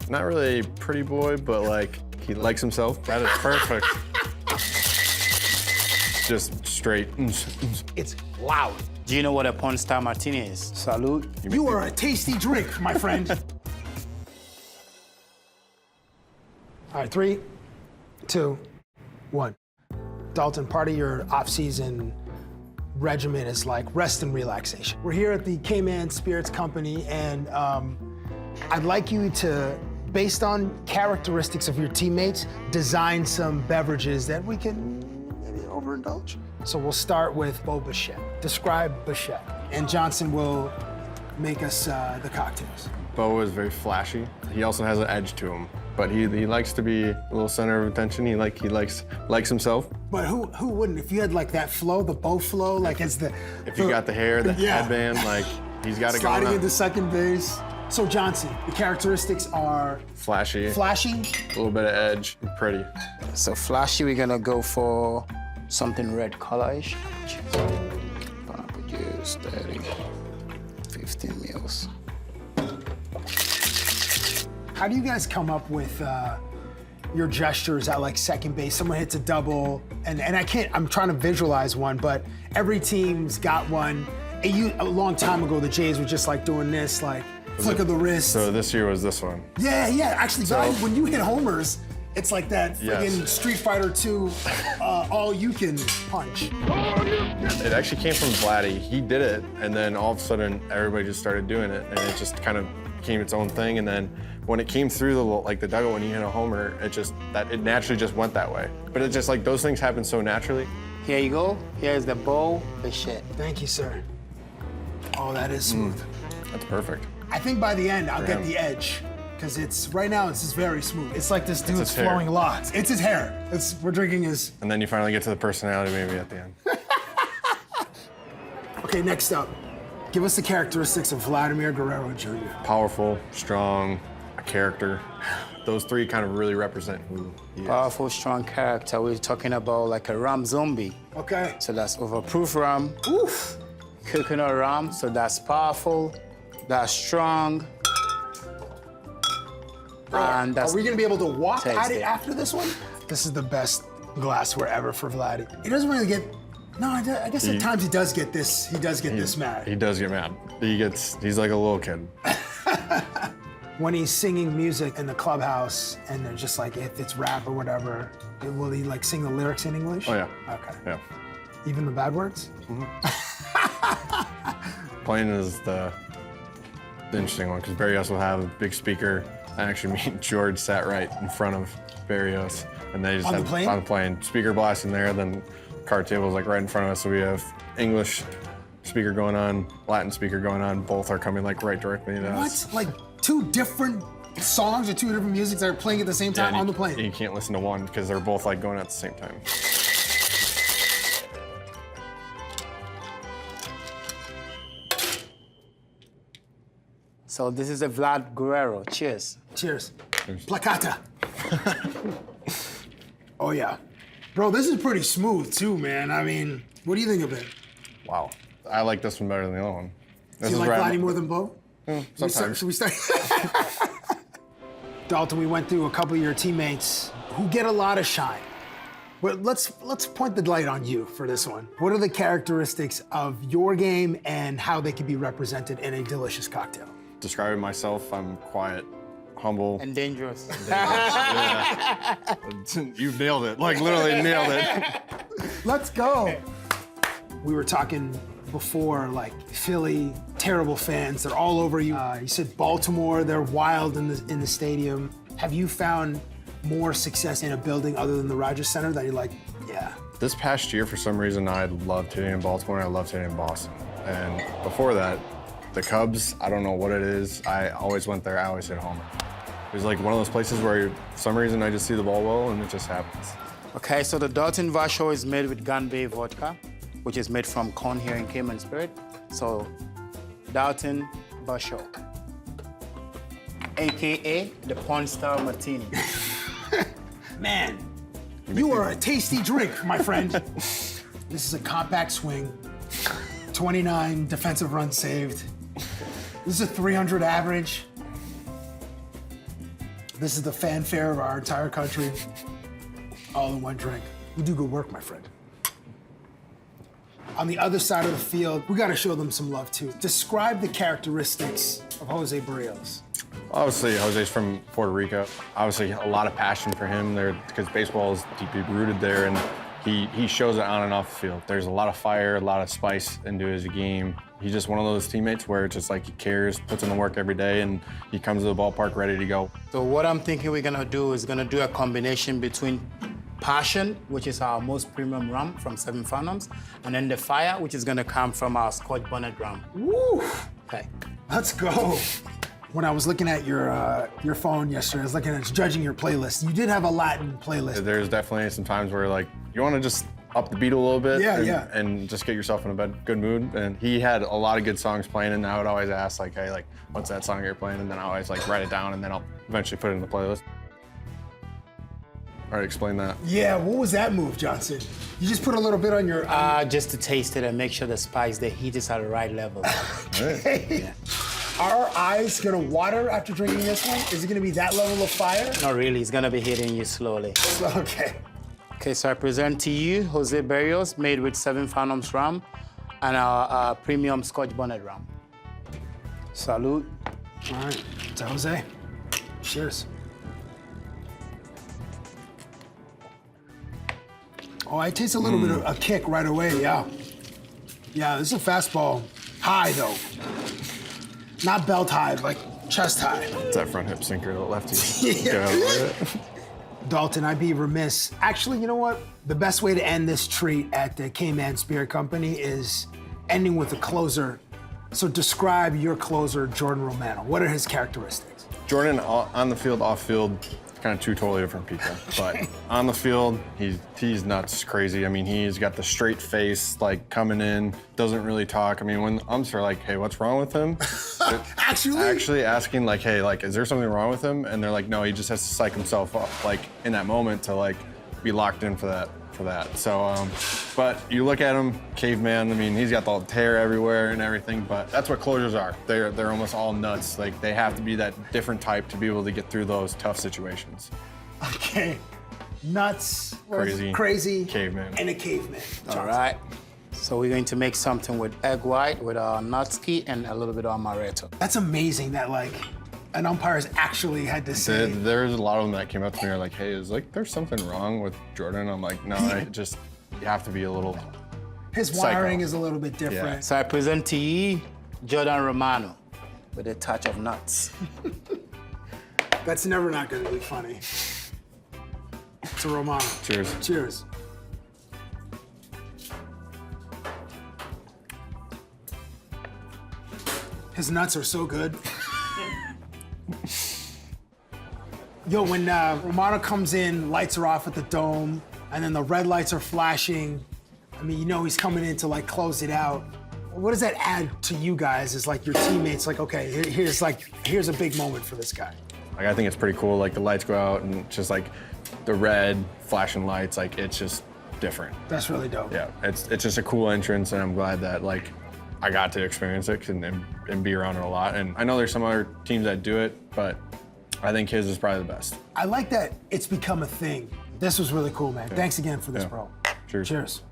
Not really a pretty boy, but like, he likes himself. That is perfect. Just straight. It's loud. Do you know what a porn star martini is? Salute. You are a tasty drink, my friend. All right, 3, 2, 1. Daulton, part of your off-season regimen is like rest and relaxation. We're here at the Cayman Spirits Company, and I'd like you to, based on characteristics of your teammates, design some beverages that we can maybe overindulge. So we'll start with Beau Bichette. Describe Bichette. And Johnson will make us the cocktails. Beau is very flashy. He also has an edge to him, but he likes to be a little center of attention. He likes himself. But who wouldn't? If you had like that flow, the Beau flow, like it's the... If you got the hair, the headband, like he's got it going on. Sliding into second base. So Johnson, the characteristics are... Flashy. Flashy. A little bit of edge, and pretty. So flashy, we're gonna go for something red color-ish. Pineapple juice, 30, 15 mils. How do you guys come up with your gestures at like second base? Someone hits a double, and I'm trying to visualize one, but every team's got one. A long time ago, the Jays were just like doing this, like flick of the wrist. So this year was this one. Yeah. Actually, guys, when you hit homers, it's like that friggin' Street Fighter 2 all-you-can punch. It actually came from Vladdy. He did it, and then all of a sudden, everybody just started doing it, and it just kind of became its own thing. And then when it came through the dugout when you hit a homer, it naturally just went that way. But it's just like those things happen so naturally. Here you go. Here's the Beau Bichette. Thank you, sir. Oh, that is smooth. That's perfect. I think by the end, I'll get the edge. Because right now it's just very smooth. It's like this dude's flowing locks. It's his hair. We're drinking his... And then you finally get to the personality maybe at the end. Okay, next up. Give us the characteristics of Vladimir Guerrero Jr. Powerful, strong, a character. Those three kind of really represent who he is. Powerful, strong character. We're talking about like a ram zombie. Okay. So that's overproof ram. Oof. Coconut ram, so that's powerful, that's strong. And that's... Are we gonna be able to walk at it it. after this one? This is the best glassware ever for Vladdy. He doesn't really get... No, I guess at times he does get this. He does get this mad. He does get mad. He's like a little kid. When he's singing music in the clubhouse and they're just like, if it's rap or whatever, will he like sing the lyrics in English? Oh yeah. Okay. Yeah. Even the bad words? Playing is the interesting one because Barrios will have a big speaker. Actually, me and George sat right in front of Barrios, and they just on had the plane speaker blasting there. Then card table was like right in front of us, so we have English speaker going on, Latin speaker going on. Both are coming like right directly to us. What? Like two different songs or two different musics that are playing at the same time on the plane? You can't listen to one because they're both like going at the same time. So this is a Vlad Guerrero. Cheers. Cheers. Placata. Oh, yeah. Bro, this is pretty smooth, too, man. I mean, what do you think of it? Wow. I like this one better than the other one. Do you like Vladdy more than Beau? Sometimes. Should we start? Daulton, we went through a couple of your teammates who get a lot of shine. But let's point the light on you for this one. What are the characteristics of your game and how they can be represented in a delicious cocktail? Describing myself, I'm quiet, humble. And dangerous. Yeah. You nailed it. Like, literally nailed it. Let's go. We were talking before, like, Philly, terrible fans. They're all over you. You said Baltimore, they're wild in the stadium. Have you found more success in a building other than the Rogers Center that you're like, yeah? This past year, for some reason, I loved hitting in Baltimore and I loved hitting in Boston. And before that, the Cubs, I don't know what it is. I always went there, I always hit a homer. It was like one of those places where for some reason I just see the ball well and it just happens. Okay, so the Daulton Varsho is made with Gunbay vodka, which is made from corn here in Cayman Spirit. So, Daulton Varsho, AKA the Porn Star Martini. Man, you are a tasty drink, my friend. This is a compact swing, 29 defensive runs saved. This is a 300 average. This is the fanfare of our entire country, all in one drink. You do good work, my friend. On the other side of the field, we got to show them some love too. Describe the characteristics of Jose Barrios. Obviously, Jose's from Puerto Rico. Obviously, a lot of passion for him there because baseball is deeply rooted there, and he shows it on and off the field. There's a lot of fire, a lot of spice into his game. He's just one of those teammates where it's just like he cares, puts in the work every day, and he comes to the ballpark ready to go. So what I'm thinking we're gonna do is gonna do a combination between Passion, which is our most premium rum from 7 Phantoms, and then the Fire, which is gonna come from our Scotch Bonnet rum. Woo! Okay. Let's go. When I was looking at your phone yesterday, I was looking at judging your playlist. You did have a Latin playlist. There's definitely some times where like you want to just up the beat a little bit and just get yourself in a good mood. And he had a lot of good songs playing, and I would always ask like, hey, like, what's that song you're playing? And then I always like write it down, and then I'll eventually put it in the playlist. All right, explain that. Yeah, what was that move, Johnson? You just put a little bit on your... Just to taste it and make sure the spice, the heat is at the right level. Okay. Yeah. Are our eyes gonna water after drinking this one? Is it gonna be that level of fire? Not really, it's gonna be hitting you slowly. Okay. Okay, so I present to you Jose Barrios, made with 7 Phantoms rum and our premium Scotch Bonnet rum. Salud. All right, to Jose. Cheers. Oh, I taste a little bit of a kick right away, yeah. Yeah, this is a fastball. High, though. Not belt high, like chest high. It's that front hip sinker to the lefty. Yeah. Daulton, I'd be remiss. Actually, you know what? The best way to end this treat at the Cayman Spirit Company is ending with a closer. So describe your closer, Jordan Romano. What are his characteristics? Jordan, on the field, off field, kind of 2 totally different people. But on the field, he's nuts, crazy. I mean, he's got the straight face, like coming in, doesn't really talk. I mean, when umps are like, hey, what's wrong with him? Actually asking like, hey, like, is there something wrong with him? And they're like, no, he just has to psych himself up, like, in that moment to like be locked in for that. So, but you look at him, caveman. I mean, he's got the hair everywhere and everything. But that's what closers are. They're almost all nuts. Like they have to be that different type to be able to get through those tough situations. Okay, nuts, crazy, caveman, and a caveman. Johnson. All right. So we're going to make something with egg white, with our nutski, and a little bit of amaretto. That's amazing that like an umpire's actually had to say. There's a lot of them that came up to me and are like, hey, there's something wrong with Jordan? I'm like, no, you have to be a little His wiring is a little bit different. Yeah. So I present to you Jordan Romano with a touch of nuts. That's never not gonna be funny. To Romano. Cheers. Cheers. His nuts are so good. Yo, when Romano comes in, lights are off at the dome, and then the red lights are flashing. I mean, you know he's coming in to like close it out. What does that add to you guys as like your teammates? Like, okay, here's a big moment for this guy. Like I think it's pretty cool. Like the lights go out and just like the red flashing lights. Like it's just different. That's really dope. Yeah, it's just a cool entrance, and I'm glad that like I got to experience it and be around it a lot. And I know there's some other teams that do it, but I think his is probably the best. I like that it's become a thing. This was really cool, man. Thanks again for this, bro. Cheers. Cheers.